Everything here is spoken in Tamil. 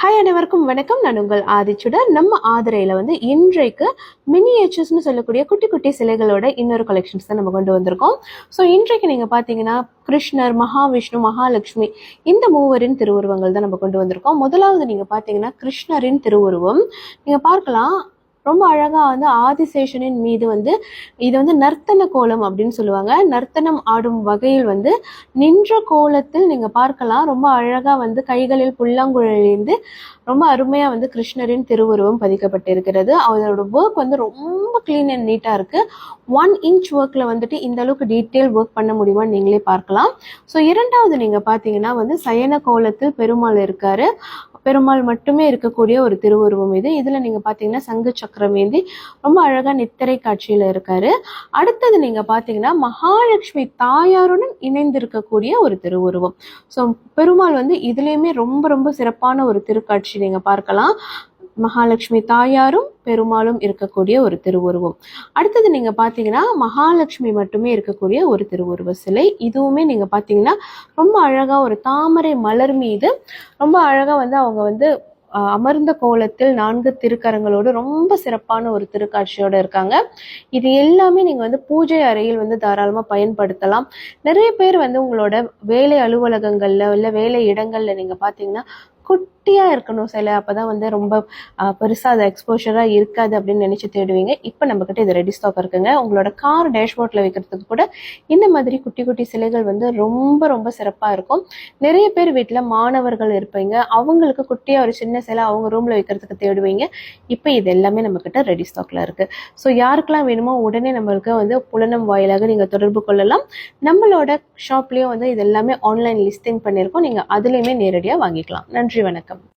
ஹாய் அனைவருக்கும் வணக்கம். நான் உங்கள் ஆதிச்சுடர். நம்ம ஆதிரையில் இன்றைக்கு மினியேச்சர்ஸ்னு சொல்லக்கூடிய குட்டி குட்டி சிலைகளோட இன்னொரு கலெக்ஷன்ஸ் தான் நம்ம கொண்டு வந்திருக்கோம். ஸோ இன்றைக்கு நீங்கள் பார்த்தீங்கன்னா கிருஷ்ணர், மகாவிஷ்ணு, மகாலட்சுமி இந்த மூவரின் திருவுருவங்கள் தான் நம்ம கொண்டு வந்திருக்கோம். முதலாவது நீங்கள் பார்த்தீங்கன்னா கிருஷ்ணரின் திருவுருவம் நீங்கள் பார்க்கலாம். ரொம்ப அழகாக ஆதிசேஷனின் மீது இது நர்த்தன கோலம் அப்படின்னு சொல்லுவாங்க. நர்த்தனம் ஆடும் வகையில் நின்ற கோலத்தில் நீங்கள் பார்க்கலாம். ரொம்ப அழகாக கைகளில் புல்லாங்குழலிருந்து ரொம்ப அருமையாக கிருஷ்ணரின் திருவுருவம் பதிக்கப்பட்டிருக்கிறது. அவரோட ஒர்க் ரொம்ப க்ளீன் அண்ட் நீட்டாக இருக்குது. 1 inch ஒர்க்கில் இந்த அளவுக்கு டீட்டெயில் ஒர்க் பண்ண முடியுமான்னு நீங்களே பார்க்கலாம். ஸோ இரண்டாவது நீங்கள் பார்த்தீங்கன்னா சயன கோலத்தில் பெருமாள் இருக்காரு. பெருமாள் மட்டுமே இருக்கக்கூடிய ஒரு திருவுருவம் இது. இதில் நீங்கள் பார்த்தீங்கன்னா சங்கு சக்கரம் ஏந்தி ரொம்ப அழகாக நித்திரை காட்சியில் இருக்காரு. அடுத்தது நீங்கள் பார்த்தீங்கன்னா மகாலட்சுமி தாயாருடன் இணைந்திருக்கக்கூடிய ஒரு திருவுருவம். ஸோ பெருமாள் இதுலேயுமே ரொம்ப ரொம்ப சிறப்பான ஒரு திருக்காட்சி நீங்கள் பார்க்கலாம். மகாலட்சுமி தாயாரும் பெருமாளும் இருக்கக்கூடிய ஒரு திருவுருவம். அடுத்தது நீங்க பாத்தீங்கன்னா மகாலட்சுமி மட்டுமே இருக்கக்கூடிய ஒரு திருவுருவ சிலை. இதுவுமே நீங்க பாத்தீங்கன்னா ரொம்ப அழகா ஒரு தாமரை மலர் மீது ரொம்ப அழகா அவங்க அமர்ந்த கோலத்தில் 4 திருக்கரங்களோடு ரொம்ப சிறப்பான ஒரு திருக்காட்சியோட இருக்காங்க. இது எல்லாமே நீங்க பூஜை அறையில் தாராளமா பயன்படுத்தலாம். நிறைய பேர் உங்களோட வேலை அலுவலகங்கள்ல இல்ல வேலை இடங்கள்ல நீங்க பாத்தீங்கன்னா குட்டியா இருக்கணும் சிலை, அப்பதான் ரொம்ப பெருசா அது எக்ஸ்போஷரா இருக்காது அப்படின்னு நினைச்சு தேடுவீங்க. இப்ப நம்ம கிட்ட இது ரெடி ஸ்டாக் இருக்குங்க. உங்களோட கார் டேஷ்போர்ட்ல வைக்கிறதுக்கு கூட இந்த மாதிரி குட்டி குட்டி சிலைகள் ரொம்ப ரொம்ப சிறப்பா இருக்கும். நிறைய பேர் வீட்டுல மாணவர்கள் இருப்பீங்க, அவங்களுக்கு குட்டியா ஒரு சின்ன சிலை அவங்க ரூம்ல வைக்கிறதுக்கு தேடுவீங்க. இப்ப இது எல்லாமே நம்ம கிட்ட ரெடி ஸ்டாக்ல இருக்கு. ஸோ யாருக்கெல்லாம் வேணுமோ உடனே நம்மளுக்கு புலனம் வாயிலாக நீங்க தொடர்பு கொள்ளலாம். நம்மளோட ஷாப்லயும் இது எல்லாமே ஆன்லைன் லிஸ்டிங் பண்ணியிருக்கோம். நீங்க அதுலயுமே நேரடியா வாங்கிக்கலாம். நன்றி, வணக்கம்.